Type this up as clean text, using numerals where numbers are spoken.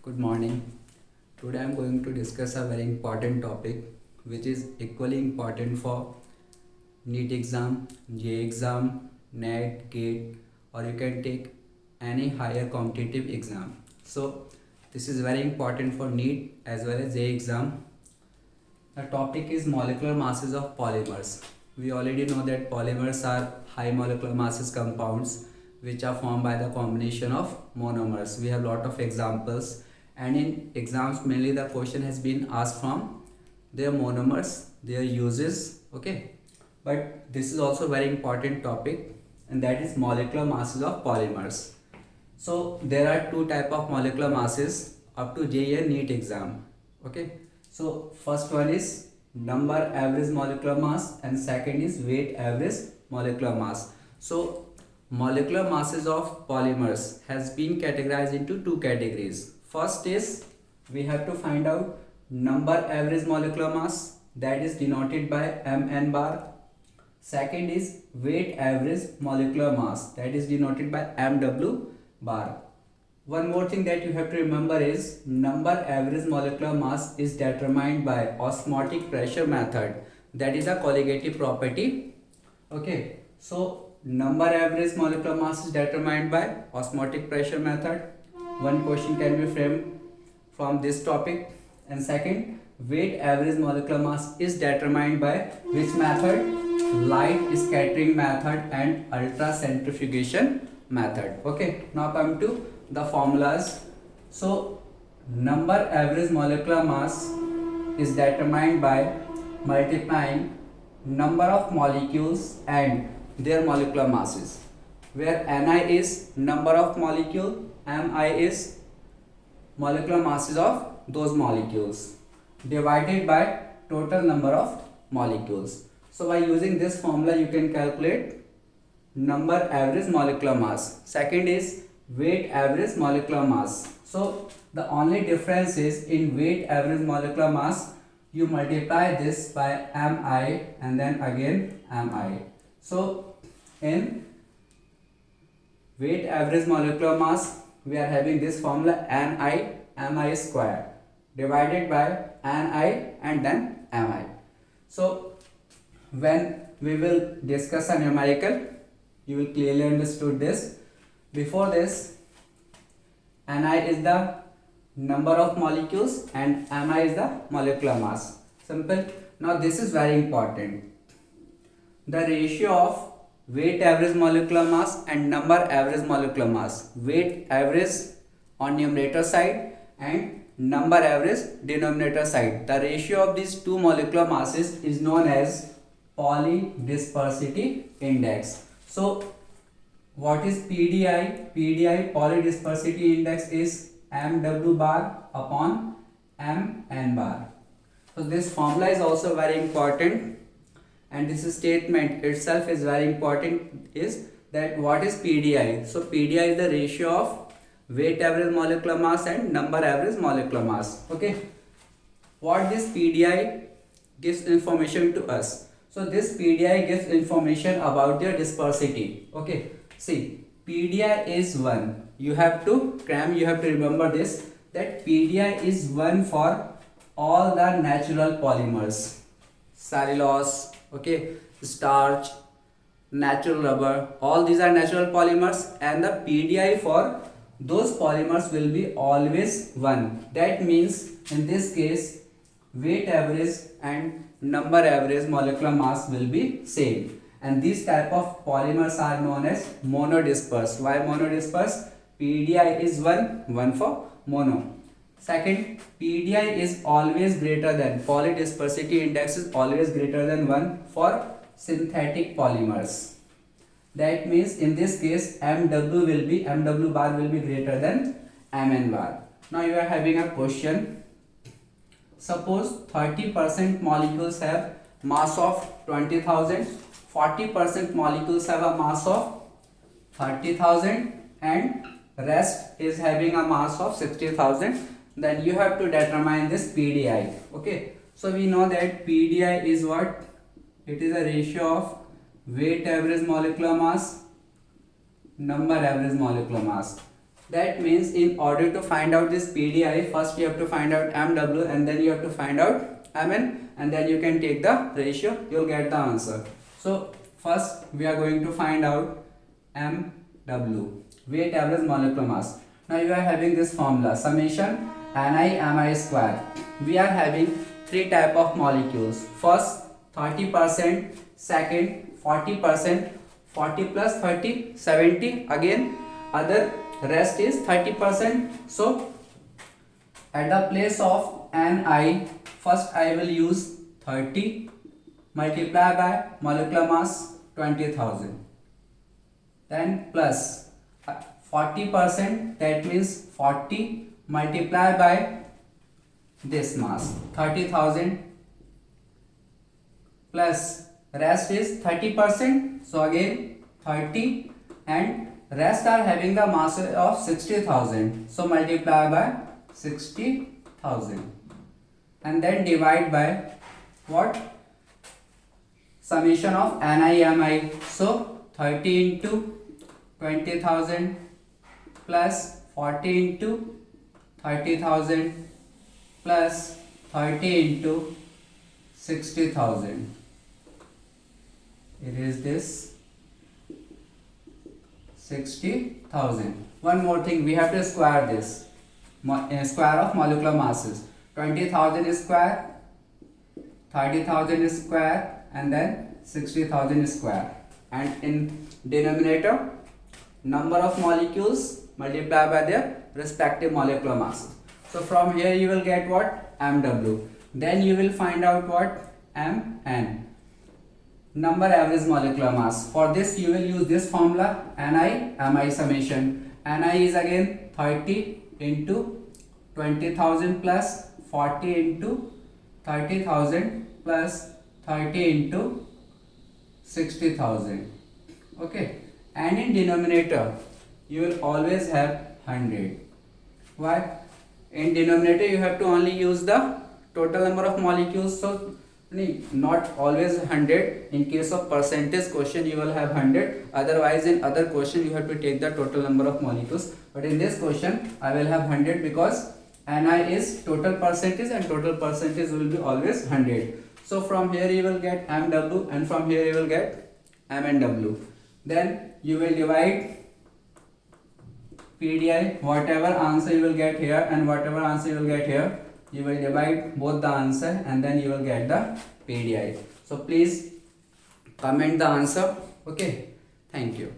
Good morning. Today I am going to discuss a very important topic which is equally important for NEET exam, JEE exam, NET, GATE, or you can take any higher competitive exam. So this is very important for NEET as well as JEE exam. The topic is molecular masses of polymers. We already know that polymers are high molecular masses compounds which are formed by the combination of monomers. We have lot of examples, and in exams mainly the question has been asked from their monomers, their uses, okay. But this is also very important topic, and that is molecular masses of polymers. So there are two type of molecular masses up to JEE and NEET exam, okay. So first one is number average molecular mass and second is weight average molecular mass. So molecular masses of polymers has been categorized into two categories. First is we have to find out number average molecular mass, that is denoted by Mn bar. Second is weight average molecular mass, that is denoted by Mw bar. One more thing that you have to remember is number average molecular mass is determined by osmotic pressure method, that is a colligative property, okay. So number average molecular mass is determined by osmotic pressure method. One question can be framed from this topic. And second, weight average molecular mass is determined by which method? Light scattering method and ultracentrifugation method, okay. Now come to the formulas. So number average molecular mass is determined by multiplying number of molecules and their molecular masses, where Ni is number of molecule, Mi is molecular masses of those molecules divided by total number of molecules. So by using this formula you can calculate number average molecular mass. Second is weight average molecular mass. So the only difference is in weight average molecular mass you multiply this by Mi and then again Mi. So in weight average molecular mass we are having this formula Mi square divided by Ni and then Mi. So when we will discuss a numerical you will clearly understood this. Before this, Ni is the number of molecules and Mi is the molecular mass. Simple. Now this is very important. The ratio of weight average molecular mass and number average molecular mass. Weight average on numerator side and number average denominator side. The ratio of these two molecular masses is known as polydispersity index. So what is PDI? PDI, polydispersity index, is Mw bar upon Mn bar. So this formula is also very important, and this statement itself is very important, is that what is PDI? So PDI is the ratio of weight average molecular mass and number average molecular mass, okay. What this PDI gives information to us? So this PDI gives information about their dispersity, okay. See, PDI is 1. You have to cram, you have to remember this, that PDI is 1 for all the natural polymers. Cellulose, okay, starch, natural rubber, all these are natural polymers, and the PDI for those polymers will be always 1. That means in this case weight average and number average molecular mass will be same, and these type of polymers are known as monodispersed. Why monodispersed? PDI is 1 for mono. Second, PDI is always greater than, polydispersity index is always greater than 1 for synthetic polymers. That means in this case Mw bar will be greater than Mn bar. Now you are having a question. Suppose 30% molecules have mass of 20,000, 40% molecules have a mass of 30,000 and rest is having a mass of 60,000. Then you have to determine this PDI, okay. So we know that PDI is what? It is a ratio of weight average molecular mass, number average molecular mass. That means in order to find out this PDI, first you have to find out MW and then you have to find out MN, and then you can take the ratio, you'll get the answer. So first we are going to find out MW, weight average molecular mass. Now you are having this formula, summation Ni square. We are having three type of molecules. First 30%, second 40%, 40 plus 30, 70, again other rest is 30%. So at the place of Ni, first I will use 30 multiply by molecular mass 20,000, then plus 40%, that means 40 multiply by this mass 30,000, plus rest is 30%, so again 30, and rest are having the mass of 60,000, so multiply by 60,000 and then divide by what? Summation of Ni. So 30 into 20,000 plus 40 into 30,000 plus 30 into 60,000. It is this 60,000. One more thing, we have to square this. Square of molecular masses. 20,000 is square, 30,000 is square, and then 60,000 is square. And in denominator, number of molecules multiplied by their respective molecular masses. So from here you will get what? MW. Then you will find out what? Mn. Number average molecular mass. For this you will use this formula, Mi summation. Ni is again 30 into 20,000 plus 40 into 30,000 plus 30 into 60,000. Okay. And in denominator you will always have 100. Why? In denominator you have to only use the total number of molecules, so not always 100. In case of percentage question you will have 100, otherwise in other question you have to take the total number of molecules, but in this question I will have 100 because Ni is total percentage and total percentage will be always 100. So from here you will get MW and from here you will get MNW. Then you will divide PDI, whatever answer you will get here and whatever answer you will get here, you will divide both the answer and then you will get the PDI. So please comment the answer. Okay, thank you.